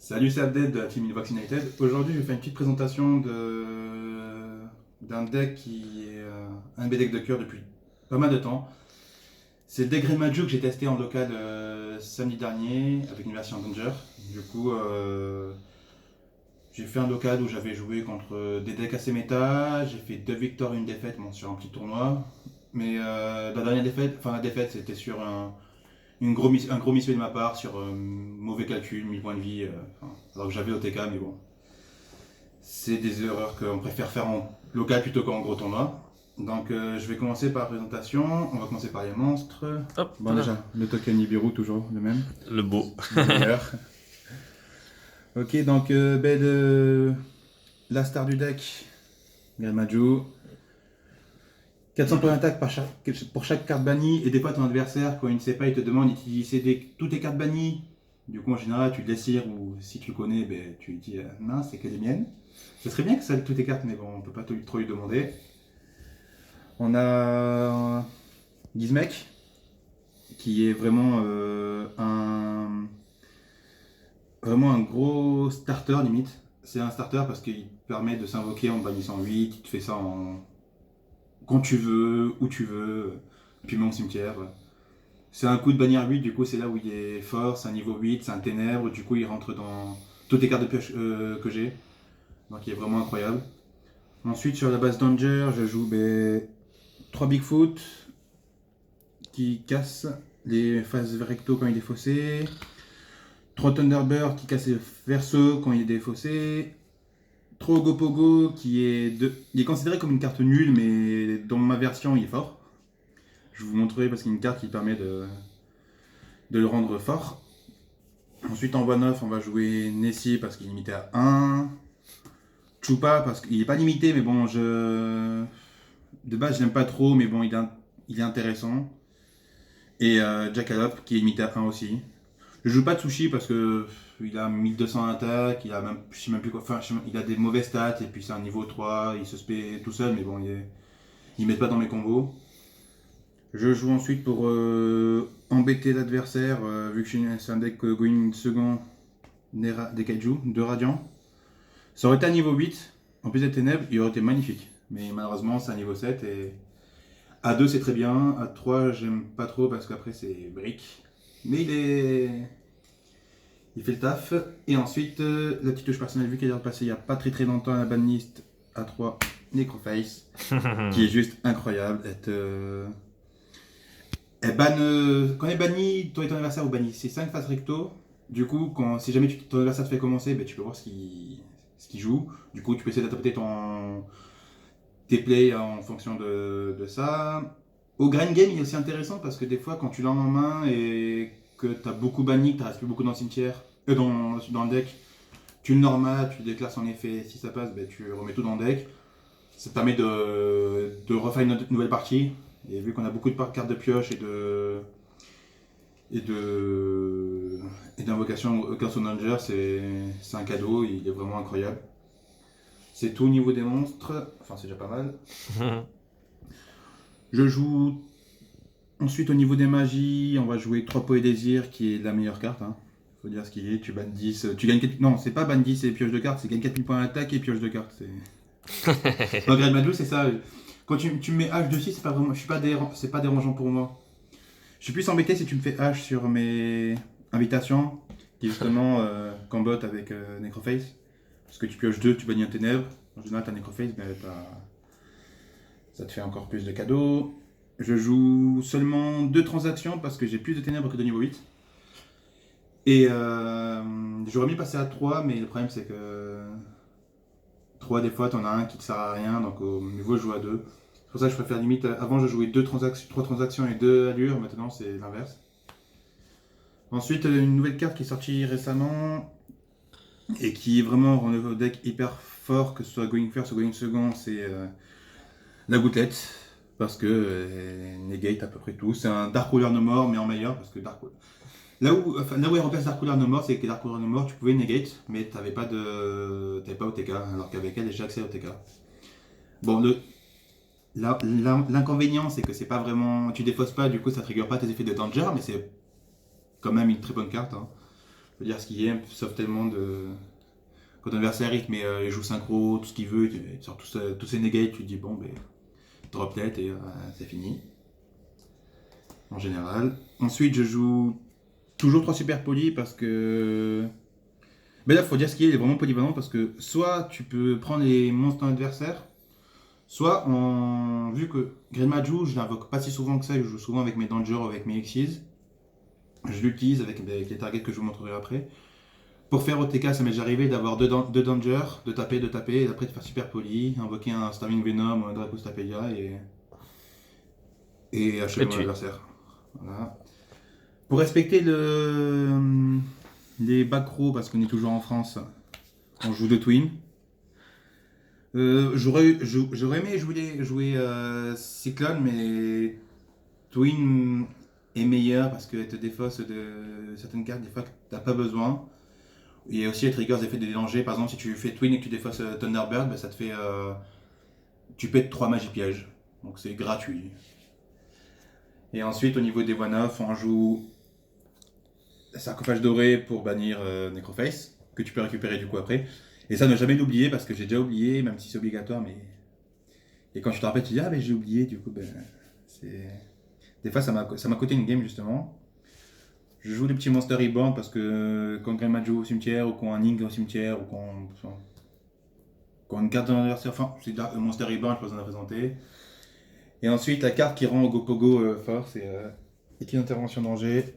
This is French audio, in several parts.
Salut, c'est Abdel de la team Invox United. Aujourd'hui, je vais faire une petite présentation d'un deck qui est un de mes decks de cœur depuis pas mal de temps. C'est le deck Green Maju que j'ai testé en local samedi dernier avec une version Danger. Du coup, j'ai fait un local où j'avais joué contre des decks assez méta. J'ai fait 2 victoires et une défaite sur un petit tournoi. Mais la dernière défaite, enfin la défaite, c'était sur un gros miss de ma part sur mauvais calcul, 1000 points de vie, alors que j'avais OTK, mais bon. C'est des erreurs qu'on préfère faire en local plutôt qu'en gros tournoi. Donc je vais commencer par la présentation. On va commencer par les monstres. Hop, Bon déjà, le token Nibiru toujours le même. le beau. Le meilleur. Ok, donc la star du deck, Galmaju. 400 points d'attaque pour chaque carte bannie, et des fois ton adversaire, quand il ne sait pas, il te demande d'utiliser toutes tes cartes bannies. Du coup, en général, tu le laisses ou si tu le connais, ben, tu lui dis non, c'est que les miennes. Ce serait bien que ça ait toutes tes cartes, mais bon, on peut pas trop lui demander. On a Gizmek, qui est vraiment un gros starter limite. C'est un starter parce qu'il permet de s'invoquer en bannissant 8, il te fait ça quand tu veux, où tu veux, puis mon cimetière. C'est un coup de bannir 8, du coup c'est là où il est fort, c'est un niveau 8, c'est un ténèbre, du coup il rentre dans toutes les cartes de pioche que j'ai. Donc il est vraiment incroyable. Ensuite sur la base Danger, je joue 3 Bigfoot qui cassent les phases recto quand il est faussé. 3 Thunderbird qui cassent les verso quand il est défaussé. 3 Gopogo il est considéré comme une carte nulle, mais dans ma version il est fort. Je vous montrerai parce qu'il y a une carte qui permet de le rendre fort. Ensuite en voie 9 on va jouer Nessie parce qu'il est limité à 1. Chupa parce qu'il n'est pas limité, mais bon, de base je l'aime pas trop, mais bon, il est intéressant. Et Jackalope qui est limité à 1 aussi. Je joue pas Tsushi parce que il a 1200 attaques, il a même, je sais même plus quoi, enfin, il a des mauvais stats et puis c'est un niveau 3, il se spé tout seul, mais bon, il met pas dans mes combos. Je joue ensuite pour embêter l'adversaire, vu que c'est un deck going second des kaiju, de Radiant. Ça aurait été un niveau 8, en plus des ténèbres, il aurait été magnifique. Mais malheureusement, c'est un niveau 7 et à 2 c'est très bien, à 3 j'aime pas trop parce qu'après c'est brick. Mais il fait le taf. Et ensuite, la petite touche personnelle, vu qu'elle est passée il y a pas très longtemps à la banlist à 3, Necroface, qui est juste incroyable. Elle banne, quand elle est bannie, toi et ton adversaire vous bannissez 5 phases recto. Du coup, si jamais ton adversaire te fait commencer, tu peux voir ce qu'il joue. Du coup, tu peux essayer d'adapter tes plays en fonction de ça. Au grind game, il est aussi intéressant parce que des fois, quand tu l'as en main et que tu as beaucoup banni, que tu restes plus beaucoup dans le cimetière, dans le deck, tu le normal, tu déclares son effet, si ça passe, tu remets tout dans le deck. Ça te permet de refaire une nouvelle partie. Et vu qu'on a beaucoup de cartes de pioche et d'invocation au Curse of Danger, c'est un cadeau, il est vraiment incroyable. C'est tout au niveau des monstres, enfin c'est déjà pas mal. Je joue ensuite au niveau des magies, on va jouer 3 Poédésir qui est la meilleure carte. Faut dire ce qu'il est, tu bannes 10, tu gagnes 4, non c'est pas ban 10 et pioche de cartes, c'est gagne 4000 points d'attaque et pioche de cartes. Dans Grade Majou c'est ça, quand tu me mets H dessus c'est pas vraiment, c'est pas dérangeant pour moi. Je suis plus embêté si tu me fais H sur mes invitations, qui est justement combat avec Necroface. Parce que tu pioches 2, tu bannis un ténèbre. En général, t'as Necroface, ça te fait encore plus de cadeaux. Je joue seulement 2 transactions parce que j'ai plus de ténèbres que de niveau 8. Et j'aurais mis passer à 3, mais le problème c'est que 3 des fois t'en as un qui te sert à rien, donc au niveau je joue à 2. C'est pour ça que je préfère limite, avant je jouais 3 transactions et 2 allures, maintenant c'est l'inverse. Ensuite, une nouvelle carte qui est sortie récemment et qui vraiment rend le deck hyper fort, que ce soit Going First ou Going Second, c'est la gouttelette. Parce que negate à peu près tout. C'est un Dark Ruler No More, mais en meilleur. Parce que là où elle remplace Dark Ruler No More, c'est que Dark Ruler No More, tu pouvais negate, mais t'avais pas OTK. Alors qu'avec elle, j'ai accès à OTK. Bon, l'inconvénient, c'est que c'est pas vraiment. Tu défausses pas, du coup, ça trigger pas tes effets de danger, mais c'est quand même une très bonne carte. Faut dire ce qu'il est, sauf tellement de. Quand ton adversaire il joue synchro, tout ce qu'il veut, il sort tous ses negates, tu te dis bon, ben, drop net et c'est fini. En général. Ensuite, je joue toujours 3 super polis parce que. Mais là, faut dire ce qu'il est vraiment polyvalent parce que soit tu peux prendre les monstres adversaires, soit vu que Grima joue, je l'invoque pas si souvent que ça, je joue souvent avec mes Dangers ou avec mes Xyz. Je l'utilise avec les targets que je vous montrerai après. Pour faire OTK, ça m'est déjà arrivé d'avoir deux Dangers, de taper, et après de faire super poli, invoquer un Starving Venom ou un Dracostapelia et achever mon adversaire. Voilà. Pour respecter les backrows, parce qu'on est toujours en France, on joue de Twin. J'aurais aimé jouer Cyclone, mais Twin est meilleur parce qu'elle te défausse de certaines cartes, des fois que t'as pas besoin. Et aussi, elle trigger des effets de danger. Par exemple, si tu fais Twin et que tu défausses Thunderbird, bah, ça te fait. Tu pètes 3 magies pièges. Donc c'est gratuit. Et ensuite, au niveau des one-off, on joue Sarcophage doré pour bannir Necroface, que tu peux récupérer du coup après. Et ça, ne jamais l'oublier parce que j'ai déjà oublié, même si c'est obligatoire. Mais... Et quand je te rappelle, tu dis ah, mais j'ai oublié, du coup, ben. C'est. Des fois, ça m'a coûté une game justement. Je joue des petits Monster Reborn parce que quand Grima joue au cimetière, ou quand un Ning au cimetière, ou quand une carte de l'adversaire, enfin, c'est Monster Reborn, je peux vous en présenter. Et ensuite, la carte qui rend Gopogo fort, c'est Équipe d'intervention danger.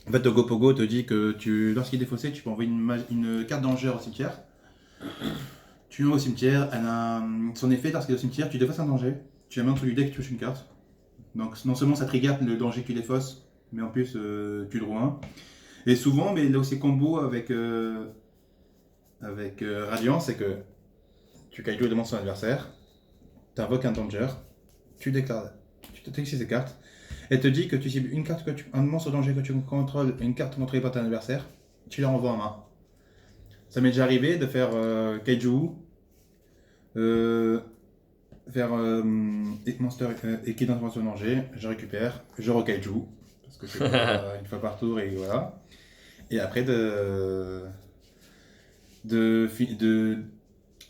En fait, Gopogo te dit que lorsqu'il est défaussé, tu peux envoyer une carte danger au cimetière. Tu l'envoies au cimetière, son effet, lorsqu'il est au cimetière, tu défausses un danger. Tu la mets entre du deck et tu touches une carte. Donc non seulement ça trigger le danger que tu défausses, mais en plus tu draw un. Et souvent, mais là aussi combo avec Radiant, c'est que tu kaiju le monstre de son adversaire, tu invoques un danger, tu déclares, tu te textes ces cartes, elle te dit que tu cibles une carte un monstre danger que tu contrôles, une carte contrôlée par ton adversaire, tu la renvoies en main. Ça m'est déjà arrivé de faire kaiju, faire monster équipe d'intervention danger, je récupère, je re-kaiju, parce que c'est une fois par tour et voilà. Et après de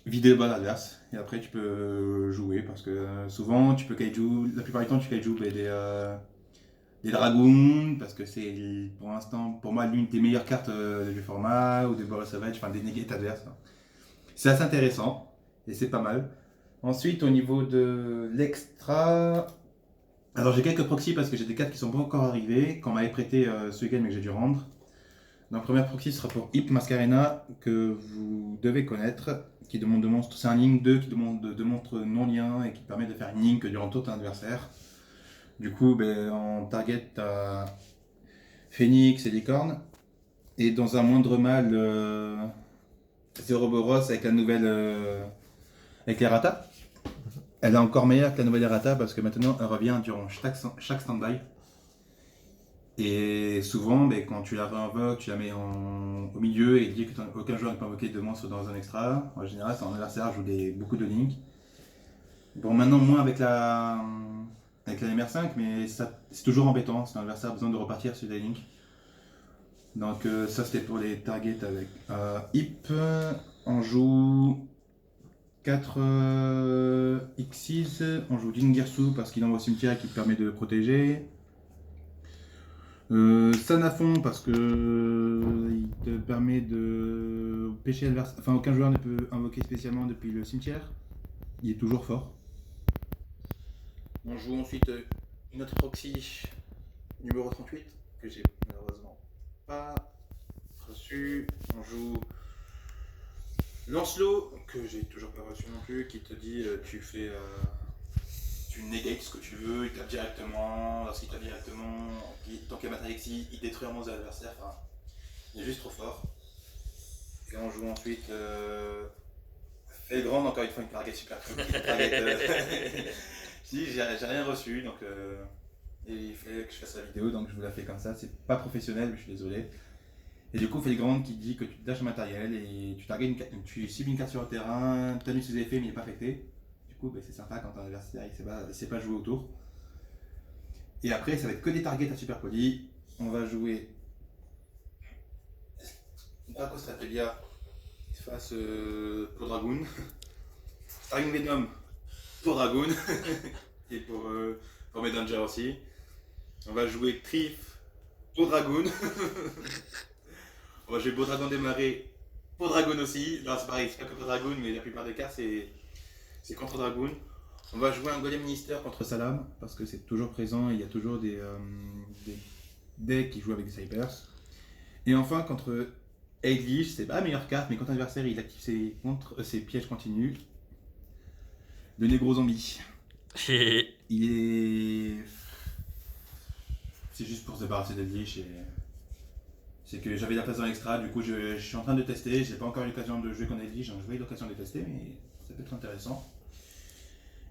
vider le bas adverse. Et après tu peux jouer parce que souvent tu peux kaiju, la plupart du temps tu kaiju des dragons parce que c'est pour l'instant pour moi l'une des meilleures cartes du format ou des Boros Savage, enfin des negates adverses. C'est assez intéressant et c'est pas mal. Ensuite au niveau de l'extra, alors j'ai quelques proxys parce que j'ai des cartes qui sont pas encore arrivées, qu'on m'avait prêté ce week-end mais que j'ai dû rendre. Donc, première proxy sera pour Hip Mascarena, que vous devez connaître, qui demande de monstre. C'est un link 2 qui demande de monstre non lien et qui permet de faire une link durant tout ton adversaire. Du coup, en target, tu as Phoenix et Licorne. Et dans un moindre mal, c'est Ouroboros avec la nouvelle. Avec l'Errata. Elle est encore meilleure que la nouvelle Errata parce que maintenant elle revient durant chaque stand-by. Et souvent, quand tu la réinvoques, tu la mets au milieu et dit que aucun joueur ne peut invoquer de monstre dans un extra. En général, son adversaire joue beaucoup de link. Bon, maintenant, moins avec la MR5, mais c'est toujours embêtant. Si l'adversaire a besoin de repartir sur des links. Donc, ça c'était pour les targets avec Hip. On joue 4 X6. On joue Jingirsu parce qu'il envoie au cimetière et qui permet de protéger. Sanafon parce que il te permet de pêcher l'adversaire. Enfin, aucun joueur ne peut invoquer spécialement depuis le cimetière. Il est toujours fort. On joue ensuite une autre proxy numéro 38 que j'ai malheureusement pas reçu. On joue Lancelot que j'ai toujours pas reçu non plus, qui te dit tu negates ce que tu veux, il tape directement, lorsqu'il tape directement, tant qu'il y a Matrixi, il détruit un monstre de l'adversaire, enfin, il est juste trop fort. Et on joue ensuite Felgrand, encore une fois une target super cool. Je dis j'ai rien reçu, donc et il fallait que je fasse la vidéo, donc je vous la fais comme ça, c'est pas professionnel mais je suis désolé. Et du coup Felgrand qui dit que tu lâches un matériel et tu cibles une carte sur le terrain, tu annules ses effets mais il n'est pas affecté. Du coup, c'est sympa quand ton adversaire il sait pas jouer autour. Et après, ça va être que des targets à super poli. On va jouer Draco Strategia face pour Dragoon. Starring Venom pour Dragoon. Et pour Messenger aussi. On va jouer Trif pour Dragoon. On va jouer Beau Dragon des Marais pour Dragoon aussi. Là c'est pareil, c'est pas que pour Dragoon, mais la plupart des cas c'est contre Dragoon. On va jouer un Golem Minister contre Salam, parce que c'est toujours présent, il y a toujours des decks qui jouent avec des Cybers. Et enfin contre Eidlich, c'est pas la meilleure carte, mais quand l'adversaire il active ses pièges continus, le Negro Zombie. Il est. C'est juste pour se débarrasser d'Eidlich. C'est que j'avais la place dans l'extra, du coup je suis en train de tester, j'ai pas encore eu l'occasion de jouer contre Eidlich, j'ai eu l'occasion de tester, mais ça peut être intéressant.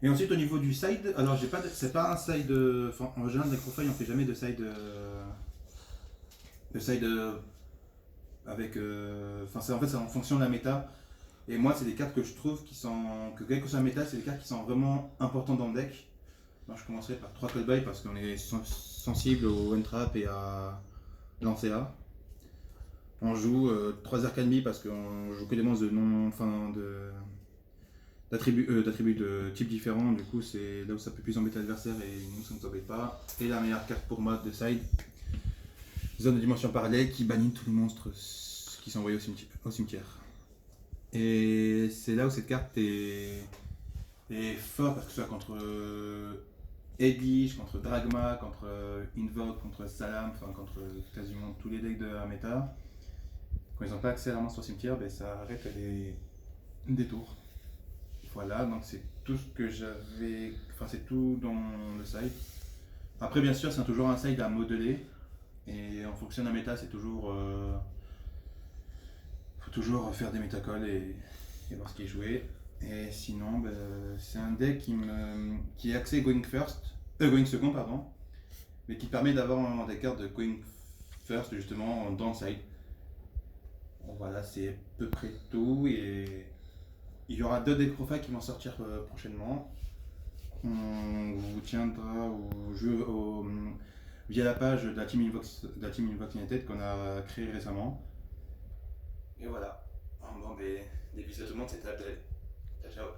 Et ensuite au niveau du side, alors c'est pas un side, enfin, en général Necrofeuille on fait jamais de side, avec, enfin en fait c'est en fonction de la méta. Et moi c'est des cartes que je trouve que quelle que soit la méta, c'est des cartes qui sont vraiment importantes dans le deck. Donc je commencerai par 3 Callby parce qu'on est sensible au one trap et à l'Ancea. On joue 3 Arcanemy parce qu'on joue que des monstres de non, enfin d'attributs de types différents, du coup c'est là où ça peut plus embêter l'adversaire et nous ça ne nous embête pas. Et la meilleure carte pour moi de side, zone de dimension parallèle qui bannit tous les monstres qui sont envoyés au cimetière. Et c'est là où cette carte est forte parce que ce soit contre Eidlich, contre Dragma, contre Invoke, contre Salam, enfin contre quasiment tous les decks de la méta. Quand ils n'ont pas accès à la monstre au cimetière, ben, ça arrête des tours. Voilà, donc c'est tout ce que j'avais. Enfin, c'est tout dans le site. Après, bien sûr, c'est toujours un site à modeler. Et en fonction de la méta, c'est toujours. Faut toujours faire des métacalls et voir ce qui est joué. Et sinon, ben, c'est un deck qui est axé going second, pardon. Mais qui permet d'avoir des cartes de going first, justement, dans le site. Bon, voilà, c'est à peu près tout. Et il y aura 2 decks profiles qui vont sortir prochainement. On vous tiendra via la page de la Team Invox United qu'on a créée récemment. Et voilà. Bon, ben, des bisous à tout le monde, c'était Abdel. Ciao, ciao.